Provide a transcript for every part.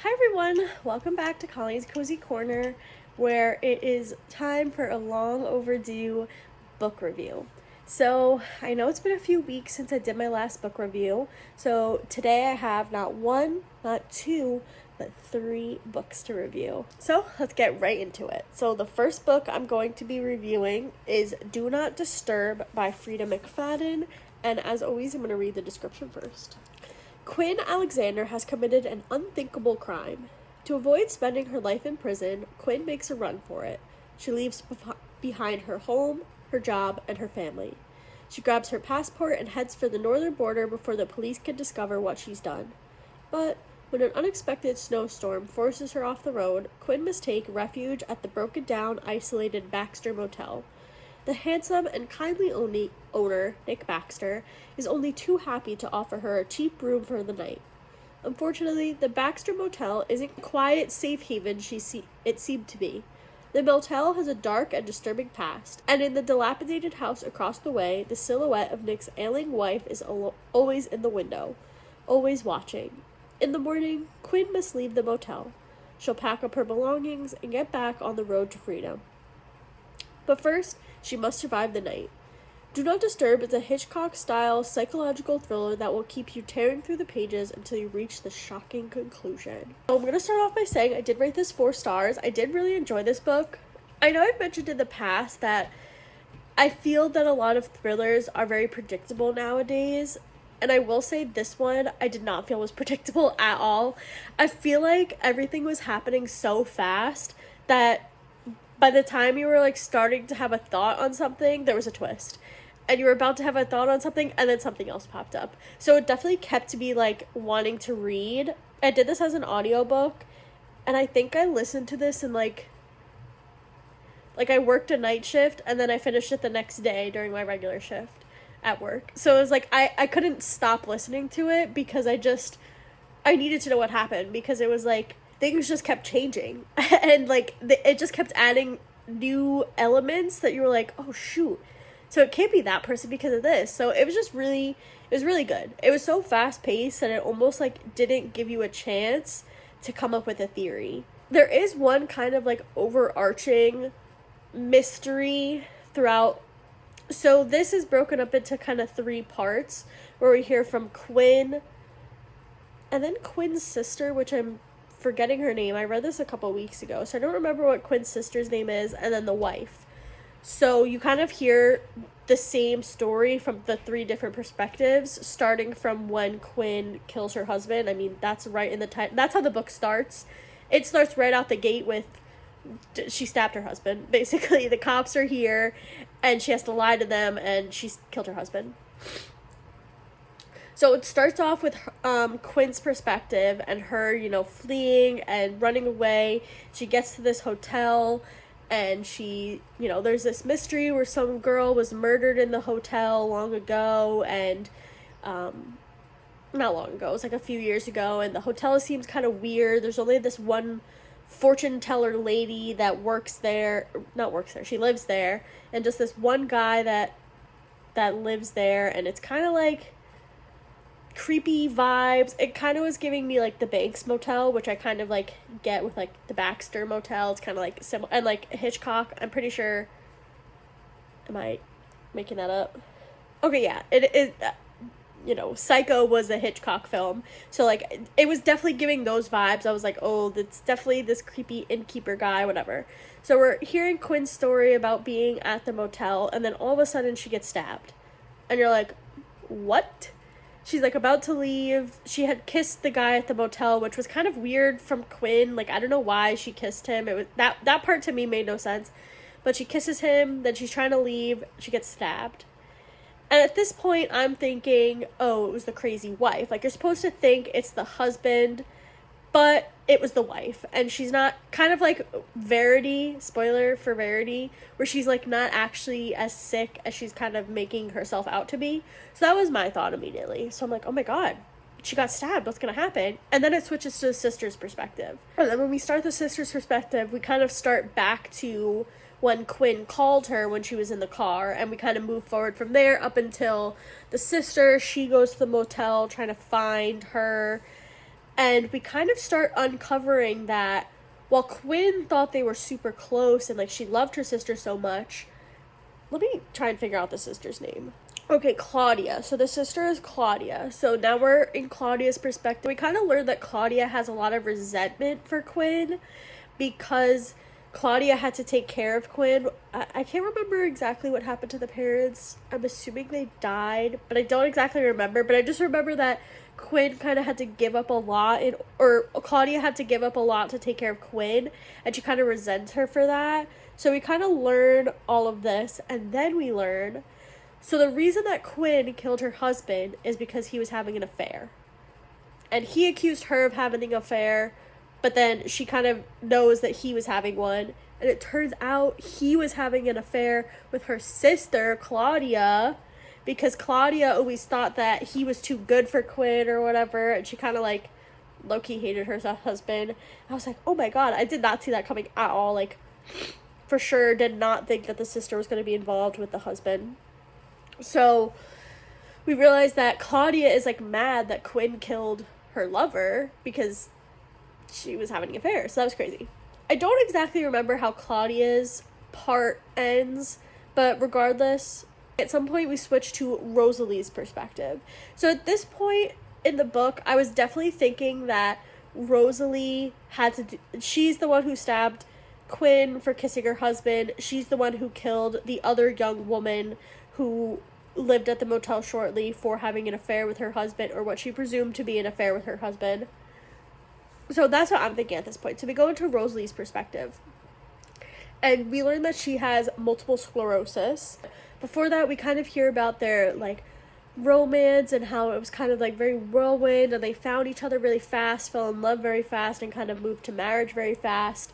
Hi everyone, welcome back to Colleen's Cozy Corner, where it is time for a long overdue book review. So, I know it's been a few weeks since I did my last book review, so today I have not one, not two, but three books to review. So, let's get right into it. So, the first book I'm going to be reviewing is Do Not Disturb by Frida McFadden, and as always, I'm going to read the description first. Quinn Alexander has committed an unthinkable crime. To avoid spending her life in prison, Quinn makes a run for it. She leaves behind her home, her job, and her family. She grabs her passport and heads for the northern border before the police can discover what she's done. But when an unexpected snowstorm forces her off the road, Quinn must take refuge at the broken-down, isolated Baxter Motel. The handsome and kindly owner, Nick Baxter, is only too happy to offer her a cheap room for the night. Unfortunately, the Baxter Motel isn't the quiet safe haven it seemed to be. The motel has a dark and disturbing past, and in the dilapidated house across the way, the silhouette of Nick's ailing wife is always in the window, always watching. In the morning, Quinn must leave the motel. She'll pack up her belongings and get back on the road to freedom. But first, she must survive the night. Do Not Disturb is a Hitchcock-style psychological thriller that will keep you tearing through the pages until you reach the shocking conclusion. So I'm going to start off by saying I did rate this 4 stars. I did really enjoy this book. I know I've mentioned in the past that I feel that a lot of thrillers are very predictable nowadays. And I will say this one, I did not feel was predictable at all. I feel like everything was happening so fast that by the time you were like starting to have a thought on something, there was a twist. And you were about to have a thought on something, and then something else popped up. So it definitely kept me like wanting to read. I did this as an audiobook, and I think I listened to this in like I worked a night shift, and then I finished it the next day during my regular shift at work. So it was like I couldn't stop listening to it because I needed to know what happened, because it was like things just kept changing and like it just kept adding new elements that you were like, oh shoot, so it can't be that person because of this. So it was really good. It was so fast paced that it almost like didn't give you a chance to come up with a theory. There is one kind of like overarching mystery throughout. So this is broken up into kind of 3 parts, where we hear from Quinn and then Quinn's sister, which I'm forgetting her name. I read this a couple weeks ago, so I don't remember what Quinn's sister's name is, and then the wife. So you kind of hear the same story from the 3 different perspectives, starting from when Quinn kills her husband. I mean, that's right in the title. That's how the book starts. It starts right out the gate with she stabbed her husband. Basically, the cops are here, and she has to lie to them, and she's killed her husband. So it starts off with Quinn's perspective and her, fleeing and running away. She gets to this hotel, and she, there's this mystery where some girl was murdered in the hotel long ago, and not long ago, it was like a few years ago, and the hotel seems kind of weird. There's only this one fortune teller lady that she lives there, and just this one guy that lives there, and it's kind of like creepy vibes. It kind of was giving me like the Banks Motel, which I kind of like get with like the Baxter Motel. It's kind of like similar, and like Hitchcock. I'm pretty sure. Am I making that up? Okay, yeah, it is. Psycho was a Hitchcock film, so like it was definitely giving those vibes. I was like, oh, that's definitely this creepy innkeeper guy, whatever. So we're hearing Quinn's story about being at the motel, and then all of a sudden she gets stabbed, and you're like, what? She's like about to leave. She had kissed the guy at the motel, which was kind of weird from Quinn. Like, I don't know why she kissed him. It was that part to me made no sense. But she kisses him, then she's trying to leave, she gets stabbed. And at this point, I'm thinking, oh, it was the crazy wife. Like, you're supposed to think it's the husband, but it was the wife. And she's not, kind of like Verity, spoiler for Verity, where she's like not actually as sick as she's kind of making herself out to be. So that was my thought immediately. So I'm like, oh my god, she got stabbed, what's gonna happen? And then it switches to the sister's perspective. And then when we start the sister's perspective, we kind of start back to when Quinn called her when she was in the car, and we kind of move forward from there up until the sister, she goes to the motel trying to find her. And we kind of start uncovering that while Quinn thought they were super close and like she loved her sister so much, let me try and figure out the sister's name. Okay, Claudia. So the sister is Claudia. So now we're in Claudia's perspective. We kind of learned that Claudia has a lot of resentment for Quinn because Claudia had to take care of Quinn. I can't remember exactly what happened to the parents. I'm assuming they died, but I don't exactly remember. But I just remember that Quinn kind of had to give up a lot, or Claudia had to give up a lot to take care of Quinn, and she kind of resents her for that. So we kind of learn all of this, and then we learn. So the reason that Quinn killed her husband is because he was having an affair. And he accused her of having an affair, but then she kind of knows that he was having one. And it turns out he was having an affair with her sister, Claudia, because Claudia always thought that he was too good for Quinn or whatever. And she kind of like low-key hated her husband. I was like, oh my god, I did not see that coming at all. Like, for sure did not think that the sister was going to be involved with the husband. So we realized that Claudia is like mad that Quinn killed her lover because she was having an affair. So that was crazy. I don't exactly remember how Claudia's part ends, but regardless, at some point we switched to Rosalie's perspective. So at this point in the book, I was definitely thinking that Rosalie she's the one who stabbed Quinn for kissing her husband. She's the one who killed the other young woman who lived at the motel shortly for having an affair with her husband, or what she presumed to be an affair with her husband. So that's what I'm thinking at this point. So we go into Rosalie's perspective, and we learn that she has multiple sclerosis. Before that, we kind of hear about their like romance and how it was kind of like very whirlwind, and they found each other really fast, fell in love very fast, and kind of moved to marriage very fast.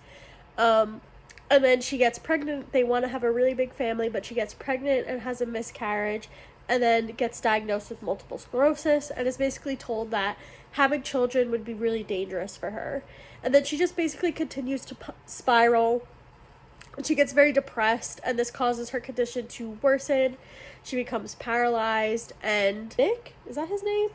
And then she gets pregnant. They want to have a really big family, but she gets pregnant and has a miscarriage, and then gets diagnosed with multiple sclerosis, and is basically told that having children would be really dangerous for her. And then she just basically continues to spiral, and she gets very depressed, and this causes her condition to worsen. She becomes paralyzed, and Nick, is that his name?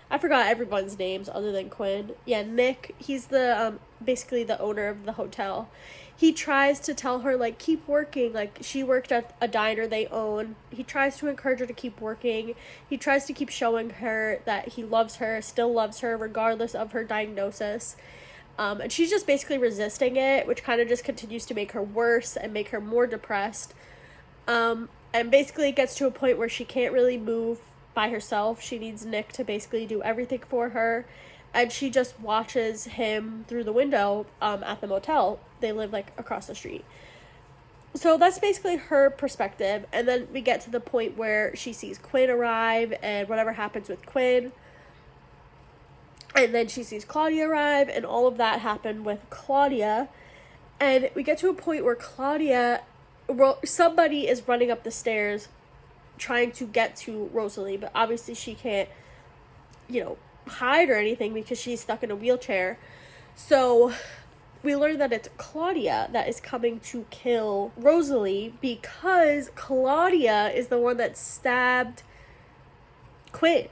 I forgot everyone's names other than Quinn. Yeah, Nick, he's the basically the owner of the hotel. He tries to tell her, like, keep working. Like, she worked at a diner they own. He tries to encourage her to keep working. He tries to keep showing her that he loves her, still loves her, regardless of her diagnosis. And she's just basically resisting it, which kind of just continues to make her worse and make her more depressed. And basically it gets to a point where she can't really move by herself. She needs Nick to basically do everything for her. And she just watches him through the window at the motel. They live, like, across the street. So that's basically her perspective. And then we get to the point where she sees Quinn arrive and whatever happens with Quinn. And then she sees Claudia arrive, and all of that happened with Claudia. And we get to a point where somebody is running up the stairs trying to get to Rosalie, but obviously she can't, hide or anything because she's stuck in a wheelchair. So we learn that it's Claudia that is coming to kill Rosalie because Claudia is the one that stabbed Quinn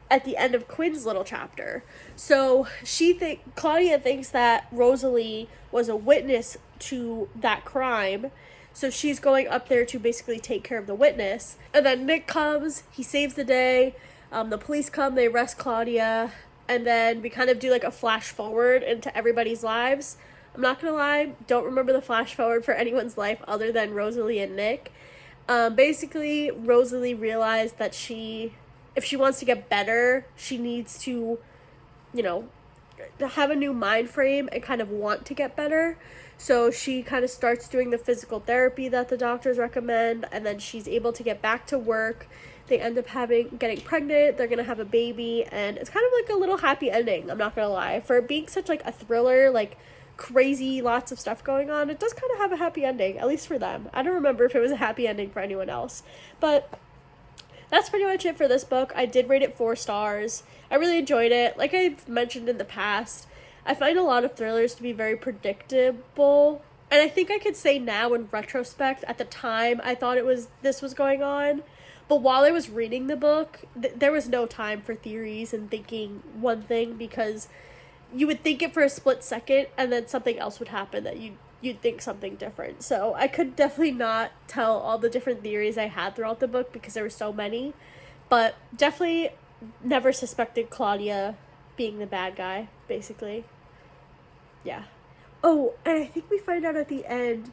at the end of Quinn's little chapter. So Claudia thinks that Rosalie was a witness to that crime. So she's going up there to basically take care of the witness. And then Nick comes, he saves the day. The police come, they arrest Claudia. And then we kind of do like a flash forward into everybody's lives. I'm not gonna lie, don't remember the flash forward for anyone's life other than Rosalie and Nick. Basically, Rosalie realized that if she wants to get better, she needs to, have a new mind frame and kind of want to get better. So she kind of starts doing the physical therapy that the doctors recommend, and then she's able to get back to work. They end up getting pregnant, they're gonna have a baby, and it's kind of like a little happy ending, I'm not gonna lie. For it being such like a thriller, like crazy, lots of stuff going on, it does kind of have a happy ending, at least for them. I don't remember if it was a happy ending for anyone else. But that's pretty much it for this book. I did rate it 4 stars. I really enjoyed it. Like I've mentioned in the past, I find a lot of thrillers to be very predictable. And I think I could say now in retrospect, at the time I thought this was going on. But while I was reading the book, there was no time for theories and thinking one thing, because you would think it for a split second and then something else would happen that you'd think something different. So I could definitely not tell all the different theories I had throughout the book because there were so many. But definitely never suspected Claudia being the bad guy, basically. Yeah. Oh, and I think we find out at the end.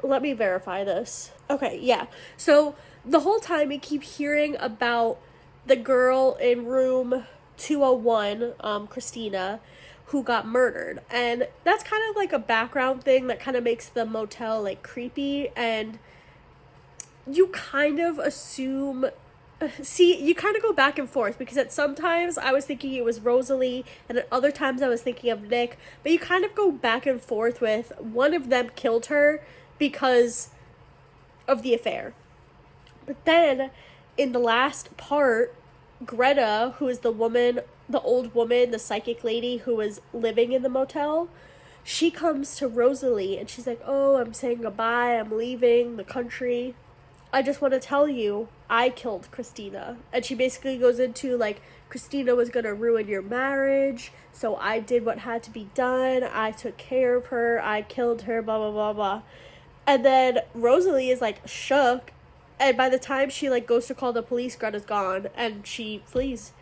Let me verify this. Okay, yeah. So the whole time we keep hearing about the girl in room 201, Christina, who got murdered. And that's kind of like a background thing that kind of makes the motel like creepy, and you kind of assume, see, you kind of go back and forth, because at sometimes I was thinking it was Rosalie and at other times I was thinking of Nick, but you kind of go back and forth with one of them killed her because of the affair. But then in the last part, Greta, who is the old woman, the psychic lady who was living in the motel, she comes to Rosalie and she's like, oh, I'm saying goodbye, I'm leaving the country. I just want to tell you, I killed Christina. And she basically goes into like, Christina was going to ruin your marriage, so I did what had to be done. I took care of her. I killed her, blah, blah, blah, blah. And then Rosalie is like shook. And by the time she like goes to call the police, Greta's gone and she flees.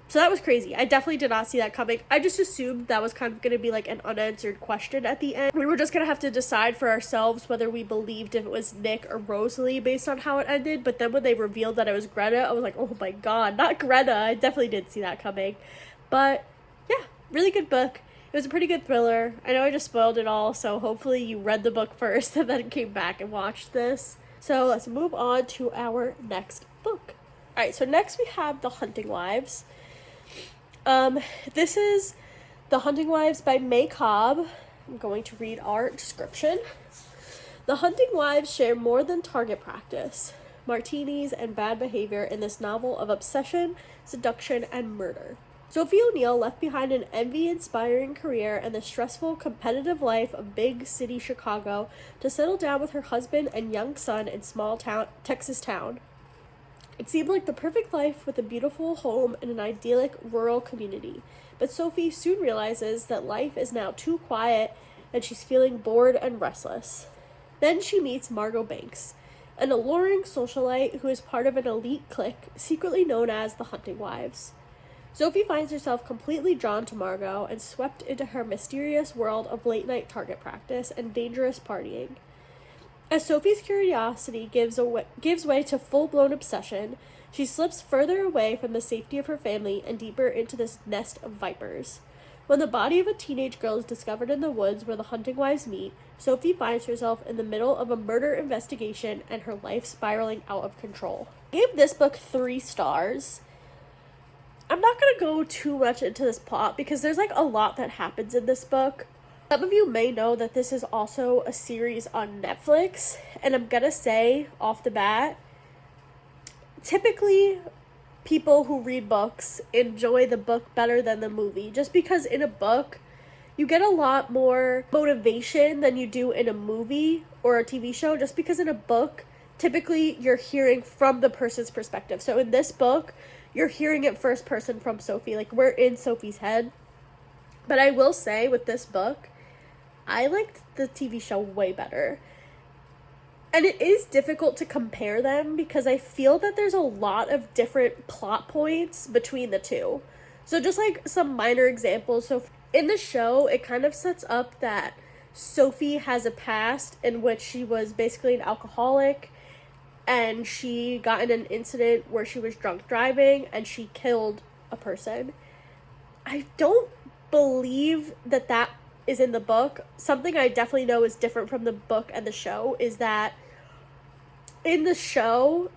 So that was crazy. I definitely did not see that coming. I just assumed that was kind of going to be like an unanswered question at the end. We were just going to have to decide for ourselves whether we believed if it was Nick or Rosalie based on how it ended. But then when they revealed that it was Greta, I was like, oh my god, not Greta. I definitely didn't see that coming. But yeah, really good book. It was a pretty good thriller. I know I just spoiled it all, so hopefully you read the book first and then came back and watched this. So let's move on to our next book. Alright, so next we have The Hunting Wives. This is The Hunting Wives by May Cobb. I'm going to read our description. The Hunting Wives share more than target practice, martinis, and bad behavior in this novel of obsession, seduction, and murder. Sophie O'Neill left behind an envy-inspiring career and the stressful, competitive life of big city Chicago to settle down with her husband and young son in small town Texas town. It seemed like the perfect life with a beautiful home in an idyllic rural community. But Sophie soon realizes that life is now too quiet and she's feeling bored and restless. Then she meets Margot Banks, an alluring socialite who is part of an elite clique secretly known as the Hunting Wives. Sophie finds herself completely drawn to Margot and swept into her mysterious world of late-night target practice and dangerous partying. As Sophie's curiosity gives way to full-blown obsession, she slips further away from the safety of her family and deeper into this nest of vipers. When the body of a teenage girl is discovered in the woods where the Hunting Wives meet, Sophie finds herself in the middle of a murder investigation and her life spiraling out of control. I gave this book 3 stars. I'm not going to go too much into this plot because there's like a lot that happens in this book. Some of you may know that this is also a series on Netflix, and I'm gonna say off the bat, typically people who read books enjoy the book better than the movie, just because in a book you get a lot more motivation than you do in a movie or a TV show, just because in a book typically you're hearing from the person's perspective. So in this book you're hearing it first person from Sophie, like we're in Sophie's head. But I will say with this book, I liked the TV show way better. And it is difficult to compare them because I feel that there's a lot of different plot points between the two. So just like some minor examples. So in the show, it kind of sets up that Sophie has a past in which she was basically an alcoholic and she got in an incident where she was drunk driving and she killed a person. I don't believe that is in the book. Something I definitely know is different from the book and the show is that in the show,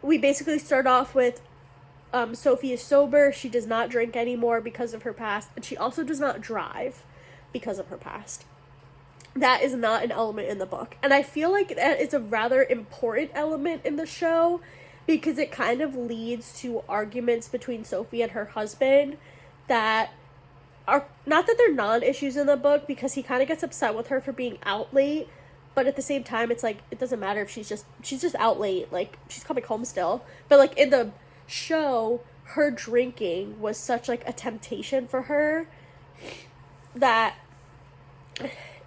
we basically start off with Sophie is sober, she does not drink anymore because of her past, and she also does not drive because of her past. That is not an element in the book. And I feel like that is a rather important element in the show because it kind of leads to arguments between Sophie and her husband that are not that they're non-issues in the book because he kind of gets upset with her for being out late, but at the same time, it's like, it doesn't matter if she's just out late. Like, she's coming home still. But, like, in the show, her drinking was such, like, a temptation for her that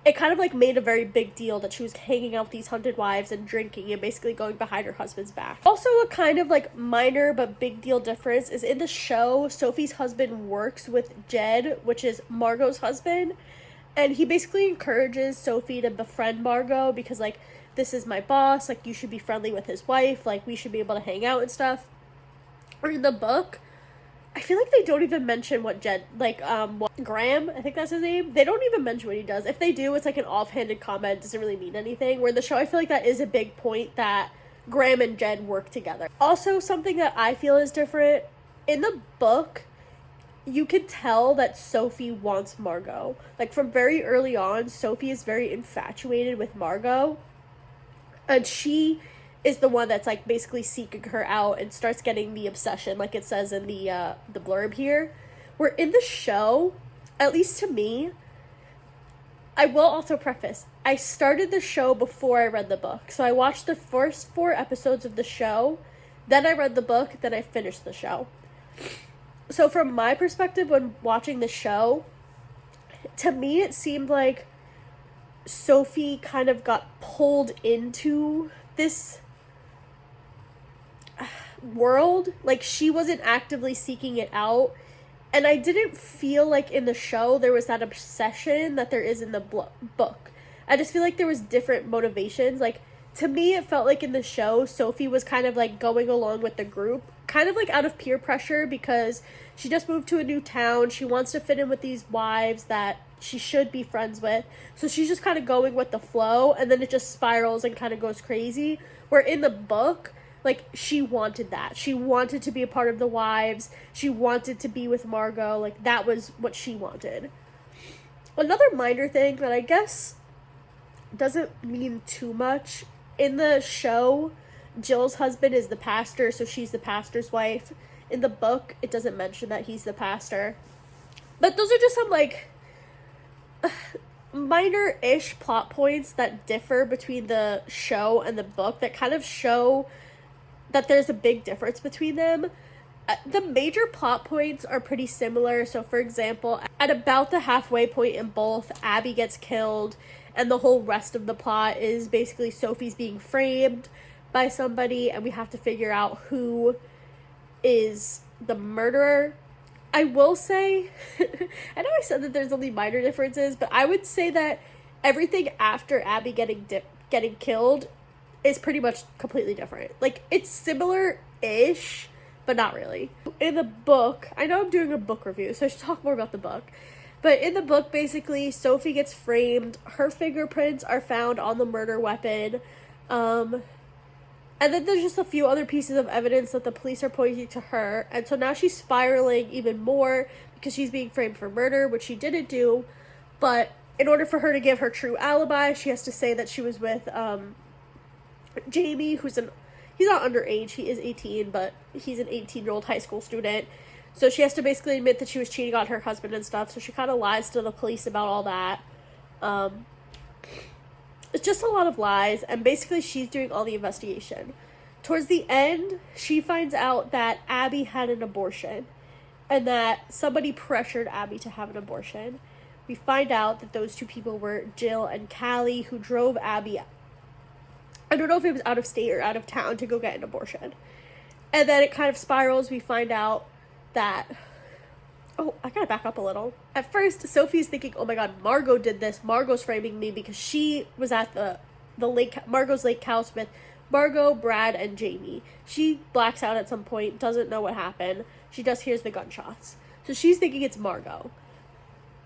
it kind of, like, made a very big deal that she was hanging out with these hunted wives and drinking and basically going behind her husband's back. Also, a kind of, like, minor but big deal difference is in the show, Sophie's husband works with Jed, which is Margot's husband, and he basically encourages Sophie to befriend Margot because, like, this is my boss, like, you should be friendly with his wife, like, we should be able to hang out and stuff. Or in the book, I feel like they don't even mention what Jed, like, what, Graham, I think that's his name, they don't even mention what he does. If they do, it's like an offhanded comment, doesn't really mean anything, where in the show, I feel like that is a big point that Graham and Jed work together. Also, something that I feel is different, in the book, you can tell that Sophie wants Margot. Like, from very early on, Sophie is very infatuated with Margot, and she is the one that's, like, basically seeking her out and starts getting the obsession, like it says in the blurb here. Where in the show, at least to me, I will also preface, I started the show before I read the book. So I watched the first 4 episodes of the show, then I read the book, then I finished the show. So from my perspective when watching the show, to me it seemed like Sophie kind of got pulled into this world. Like, she wasn't actively seeking it out. And I didn't feel like in the show there was that obsession that there is in the book. I just feel like there was different motivations. Like, to me, it felt like in the show, Sophie was kind of, like, going along with the group, kind of, like, out of peer pressure because she just moved to a new town. She wants to fit in with these wives that she should be friends with. So she's just kind of going with the flow, and then it just spirals and kind of goes crazy. Where in the book, like, she wanted that. She wanted to be a part of the wives. She wanted to be with Margot. Like, that was what she wanted. Another minor thing that I guess doesn't mean too much. In the show, Jill's husband is the pastor, so she's the pastor's wife. In the book, it doesn't mention that he's the pastor. But those are just some, like, minor-ish plot points that differ between the show and the book that kind of show that there's a big difference between them. The major plot points are pretty similar. So, for example, at about the halfway point in both, Abby gets killed, and the whole rest of the plot is basically Sophie's being framed by somebody, and we have to figure out who is the murderer. I will say, I know I said that there's only minor differences, but I would say that everything after Abby getting killed is pretty much completely different. Like, it's similar-ish, but not really. In the book, I know I'm doing a book review, so I should talk more about the book. But in the book, basically, Sophie gets framed. Her fingerprints are found on the murder weapon. And then there's just a few other pieces of evidence that the police are pointing to her. And so now she's spiraling even more because she's being framed for murder, which she didn't do. But in order for her to give her true alibi, she has to say that she was with Jamie, he's not underage, he is 18, but he's an 18-year-old high school student. So she has to basically admit that she was cheating on her husband and stuff. So she kind of lies to the police about all that. It's just a lot of lies, and basically she's doing all the investigation. Towards the end, she finds out that Abby had an abortion, and that somebody pressured Abby to have an abortion. We find out that those 2 people were Jill and Callie, who drove Abby, I don't know if it was out of state or out of town, to go get an abortion. And then it kind of spirals. We find out that, oh, I gotta back up a little. At first, Sophie's thinking, oh my god, Margot did this. Margot's framing me because she was at the Margot's lake house with Margot, Brad, and Jamie. She blacks out at some point, doesn't know what happened. She just hears the gunshots. So she's thinking it's Margot.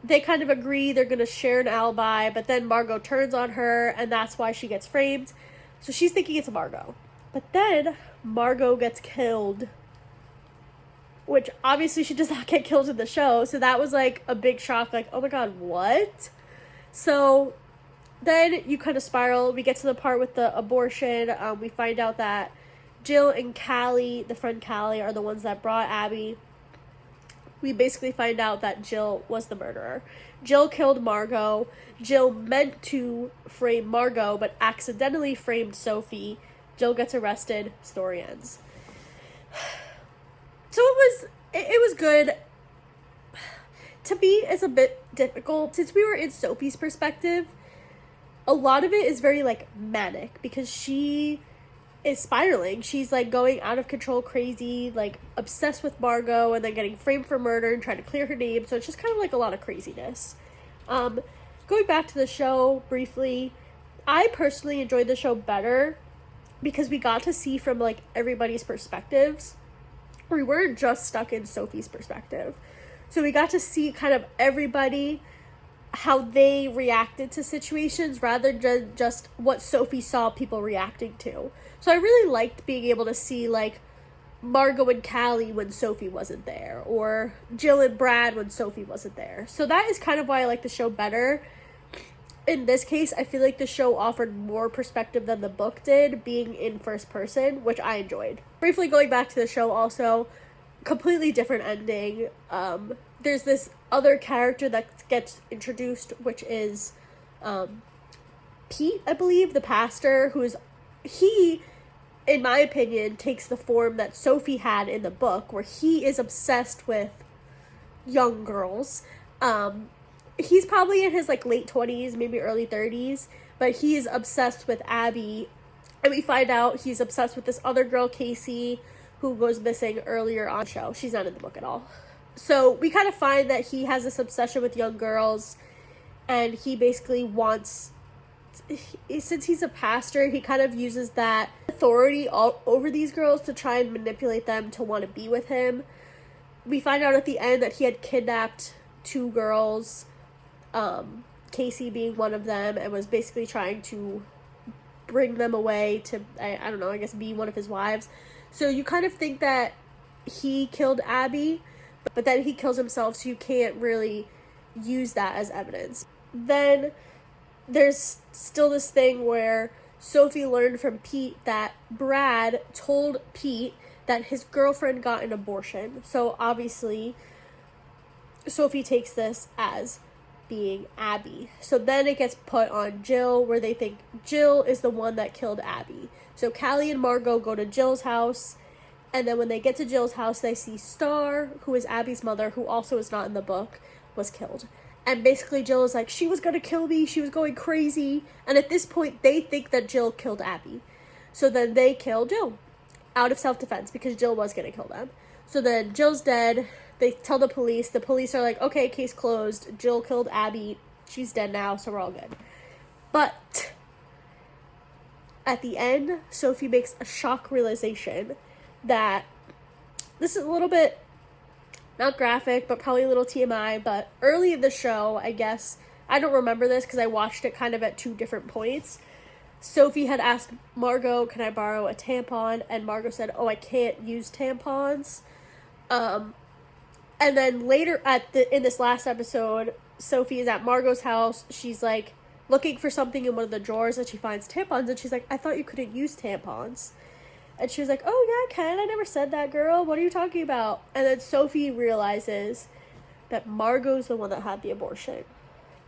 They kind of agree they're gonna share an alibi, but then Margot turns on her, and that's why she gets framed. So she's thinking it's Margot. But then Margot gets killed, which obviously she does not get killed in the show. So that was like a big shock. Like, oh my god, what? So then you kind of spiral. We get to the part with the abortion. We find out that Jill and Callie, the friend Callie, are the ones that brought Abby. we basically find out that Jill was the murderer. Jill killed Margot. Jill meant to frame Margot, but accidentally framed Sophie. Jill gets arrested. Story ends. So it was good. To me, it's a bit difficult. Since we were in Sophie's perspective, a lot of it is very, like, manic, because she is spiraling. She's, like, going out of control, crazy, like, obsessed with Margot, and then getting framed for murder and trying to clear her name. So it's just kind of, like, a lot of craziness. Going back to the show briefly, I personally enjoyed the show better because we got to see from, like, everybody's perspectives. We weren't just stuck in Sophie's perspective. So we got to see kind of everybody, how they reacted to situations rather than just what Sophie saw people reacting to. So I really liked being able to see, like, Margot and Callie when Sophie wasn't there, or Jill and Brad when Sophie wasn't there. So that is kind of why I like the show better. In this case, I feel like the show offered more perspective than the book did, being in first person, which I enjoyed. Briefly going back to the show also, completely different ending. There's this other character that gets introduced, which is Pete, I believe, the pastor, he, in my opinion, takes the form that Sophie had in the book, where he is obsessed with young girls. He's probably in his, like, late 20s, maybe early 30s, but he's obsessed with Abby, and we find out he's obsessed with this other girl, Casey, who goes missing earlier on the show. She's not in the book at all. So we kind of find that he has this obsession with young girls, and he basically wants, since he's a pastor, he kind of uses that authority all over these girls to try and manipulate them to want to be with him. We find out at the end that he had kidnapped 2 girls, Casey being one of them, and was basically trying to bring them away to, I don't know, I guess be one of his wives. So you kind of think that he killed Abby, but then he kills himself, so you can't really use that as evidence. Then there's still this thing where Sophie learned from Pete that Brad told Pete that his girlfriend got an abortion. So obviously, Sophie takes this as being Abby. So then it gets put on Jill, where they think Jill is the one that killed Abby. So Callie and Margot go to Jill's house, and then when they get to Jill's house, they see Star, who is Abby's mother, who also is not in the book, was killed. And basically Jill is like, she was gonna kill me, she was going crazy. And at this point, they think that Jill killed Abby. So then they kill Jill out of self-defense, because Jill was gonna kill them. So then Jill's dead. They tell the police are like, okay, case closed. Jill killed Abby. She's dead now, so we're all good. But at the end, Sophie makes a shock realization that, this is a little bit, not graphic, but probably a little TMI, but early in the show, I guess, I don't remember this because I watched it kind of at 2 different points. Sophie had asked Margot, can I borrow a tampon? And Margot said, oh, I can't use tampons. And then later in this last episode, Sophie is at Margot's house. She's, like, looking for something in one of the drawers, and she finds tampons, and she's like, I thought you couldn't use tampons. And she was like, oh, yeah, I can. I never said that, girl. What are you talking about? And then Sophie realizes that Margot's the one that had the abortion,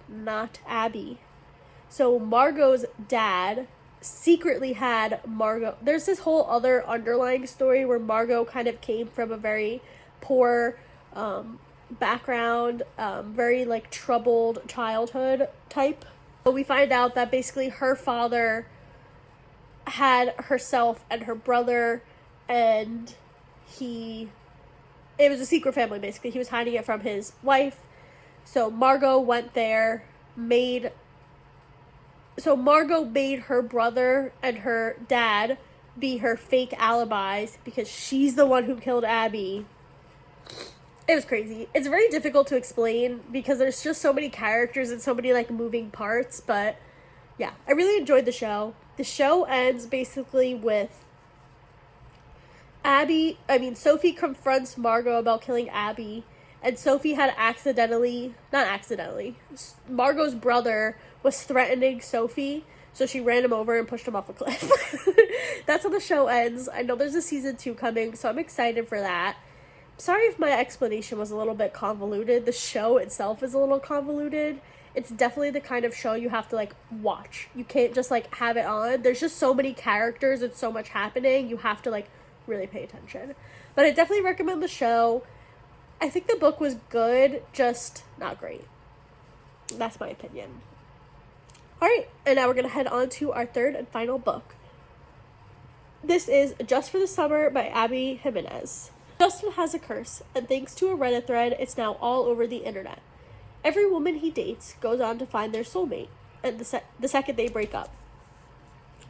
not Abby. So Margot's dad secretly had Margot. There's this whole other underlying story where Margot kind of came from a very poor background, very, like, troubled childhood type. But we find out that basically her father had herself and her brother, and it was a secret family, basically. He was hiding it from his wife. So Margot went there, Margot made her brother and her dad be her fake alibis because she's the one who killed Abby. It was crazy. It's very difficult to explain because there's just so many characters and so many, like, moving parts, but yeah, I really enjoyed the show. The show ends basically with Sophie confronts Margot about killing Abby, and Sophie had Margot's brother was threatening Sophie, so she ran him over and pushed him off a cliff. That's how the show ends. I know there's a season 2 coming, so I'm excited for that. sorry if my explanation was a little bit convoluted. The show itself is a little convoluted. It's definitely the kind of show you have to like watch. You can't just like have it on. There's just so many characters and so much happening. You have to like really pay attention. But I definitely recommend the show. I think the book was good, just not great. That's my opinion. Alright, and now we're going to head on to our third and final book. This is Just for the Summer by Abby Jimenez. Justin has a curse, and thanks to a Reddit thread, it's now all over the internet. Every woman he dates goes on to find their soulmate, and the second they break up.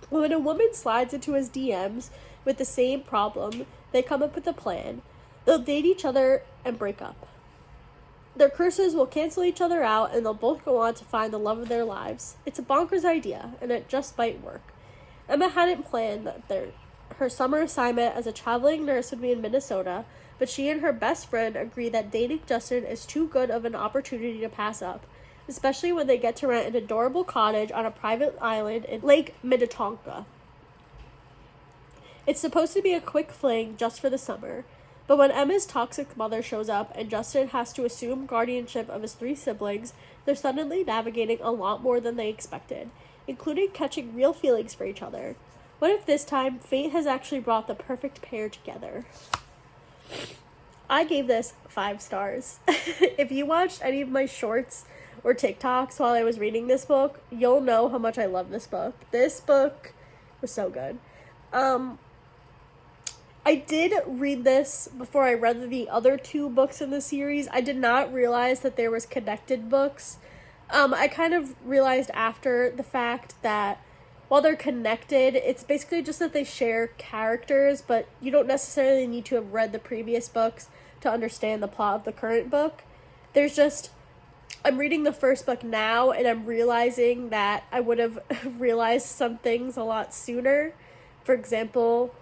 When a woman slides into his DMs with the same problem, they come up with a plan. They'll date each other and break up. Their curses will cancel each other out, and they'll both go on to find the love of their lives. It's a bonkers idea, and it just might work. Emma hadn't planned that her summer assignment as a traveling nurse would be in Minnesota, but she and her best friend agree that dating Justin is too good of an opportunity to pass up, especially when they get to rent an adorable cottage on a private island in Lake Minnetonka. It's supposed to be a quick fling just for the summer, but when Emma's toxic mother shows up and Justin has to assume guardianship of his 3 siblings, they're suddenly navigating a lot more than they expected, including catching real feelings for each other. What if this time, fate has actually brought the perfect pair together? I gave this 5 stars. If you watched any of my shorts or TikToks while I was reading this book, you'll know how much I love this book. This book was so good. I did read this before I read the other 2 books in the series. I did not realize that there was connected books. I kind of realized after the fact that while they're connected, it's basically just that they share characters, but you don't necessarily need to have read the previous books to understand the plot of the current book. I'm reading the first book now, and I'm realizing that I would have realized some things a lot sooner. For example,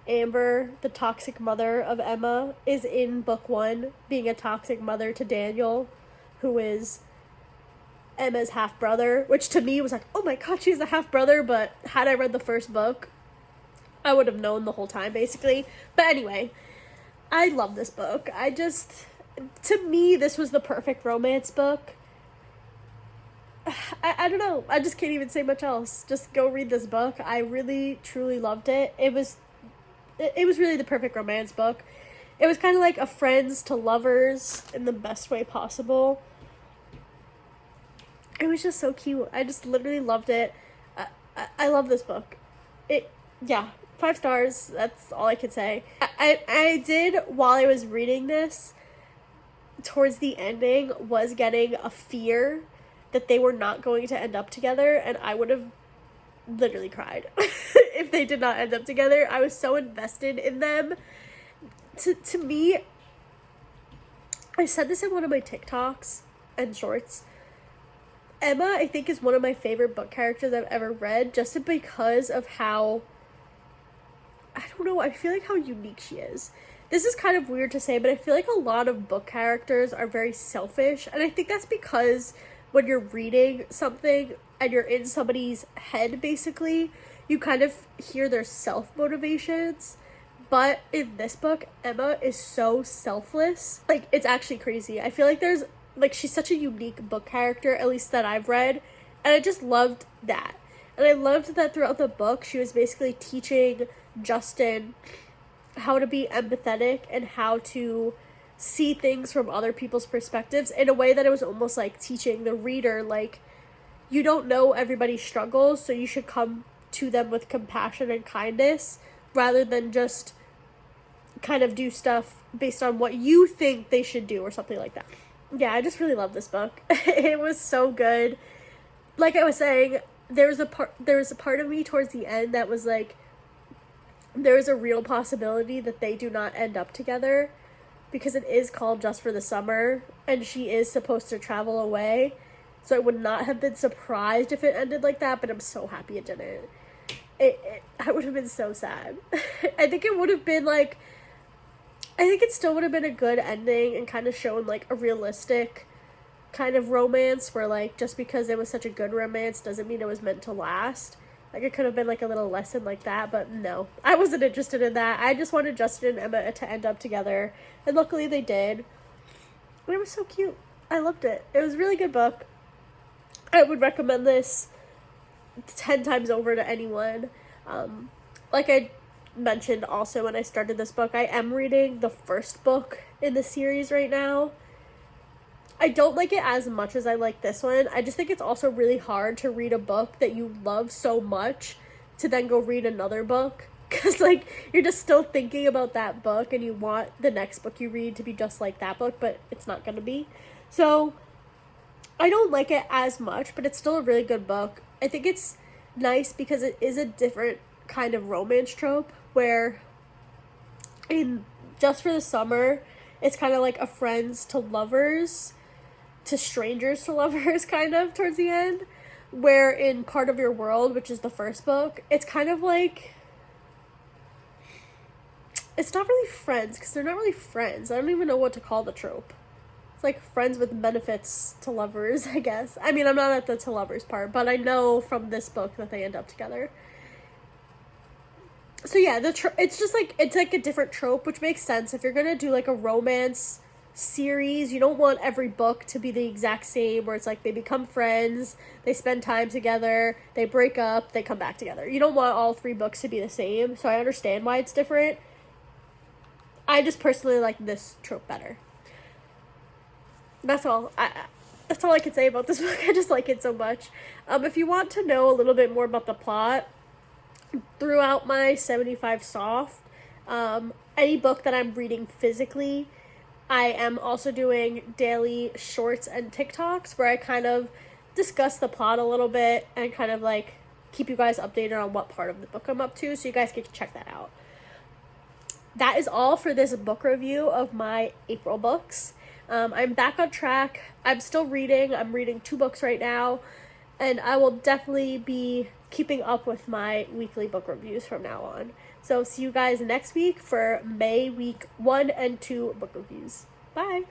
Amber, the toxic mother of Emma, is in book 1, being a toxic mother to Daniel, who is Emma's half-brother, which to me was like, oh my god, she's a half-brother, but had I read the first book, I would have known the whole time, basically. But anyway, I love this book. To me, this was the perfect romance book. I don't know. I just can't even say much else. Just go read this book. I really, truly loved it. It was really the perfect romance book. It was kind of like a friends to lovers in the best way possible. It was just so cute. I just literally loved it. I love this book. 5 stars. That's all I could say. I did, while I was reading this, towards the ending, was getting a fear that they were not going to end up together, and I would have literally cried if they did not end up together. I was so invested in them. To me, I said this in one of my TikToks and shorts, Emma, I think, is one of my favorite book characters I've ever read, just because of how, I don't know, I feel like how unique she is. This is kind of weird to say, but I feel like a lot of book characters are very selfish, and I think that's because when you're reading something and you're in somebody's head, basically, you kind of hear their self-motivations. But in this book, Emma is so selfless. Like, it's actually crazy. I feel like she's such a unique book character, at least that I've read, and I just loved that. And I loved that throughout the book, she was basically teaching Justin how to be empathetic and how to see things from other people's perspectives in a way that it was almost like teaching the reader, like, you don't know everybody's struggles, so you should come to them with compassion and kindness rather than just kind of do stuff based on what you think they should do or something like that. Yeah, I just really love this book. It was so good. Like I was saying, there was a part of me towards the end that was like, there is a real possibility that they do not end up together, because it is called Just for the Summer, and she is supposed to travel away. So I would not have been surprised if it ended like that, but I'm so happy it didn't. I would have been so sad. I think it would have been like, I think it still would have been a good ending and kind of shown like a realistic kind of romance where, like, just because it was such a good romance doesn't mean it was meant to last. Like, it could have been like a little lesson like that, but no, I wasn't interested in that. I just wanted Justin and Emma to end up together, and luckily they did. And it was so cute. I loved it. It was a really good book. I would recommend this 10 times over to anyone. Like I mentioned also when I started this book, I am reading the first book in the series right now. I don't like it as much as I like this one. I just think it's also really hard to read a book that you love so much to then go read another book. Because, like, you're just still thinking about that book and you want the next book you read to be just like that book, but it's not going to be. So, I don't like it as much, but it's still a really good book. I think it's nice because it is a different kind of romance trope where in Just for the Summer, it's kind of like a friends to lovers to strangers to lovers kind of towards the end, where in Part of Your World, which is the first book, it's kind of like, it's not really friends because they're not really friends. I don't even know what to call the trope. It's like friends with benefits to lovers, I guess. I mean, I'm not at the to lovers part, but I know from this book that they end up together. So yeah, it's just like, it's like a different trope, which makes sense. If you're gonna do like a romance series, you don't want every book to be the exact same, where it's like they become friends, they spend time together, they break up, they come back together. You don't want all 3 books to be the same, so I understand why it's different. I just personally like this trope better. That's all. That's all I can say about this book. I just like it so much. If you want to know a little bit more about the plot, throughout my 75 soft, any book that I'm reading physically, I am also doing daily shorts and TikToks where I kind of discuss the plot a little bit and kind of like keep you guys updated on what part of the book I'm up to, so you guys can check that out. That is all for this book review of my April books. I'm back on track. I'm still reading. I'm reading 2 books right now, and I will definitely be keeping up with my weekly book reviews from now on. So see you guys next week for May week 1 and 2 book reviews. Bye!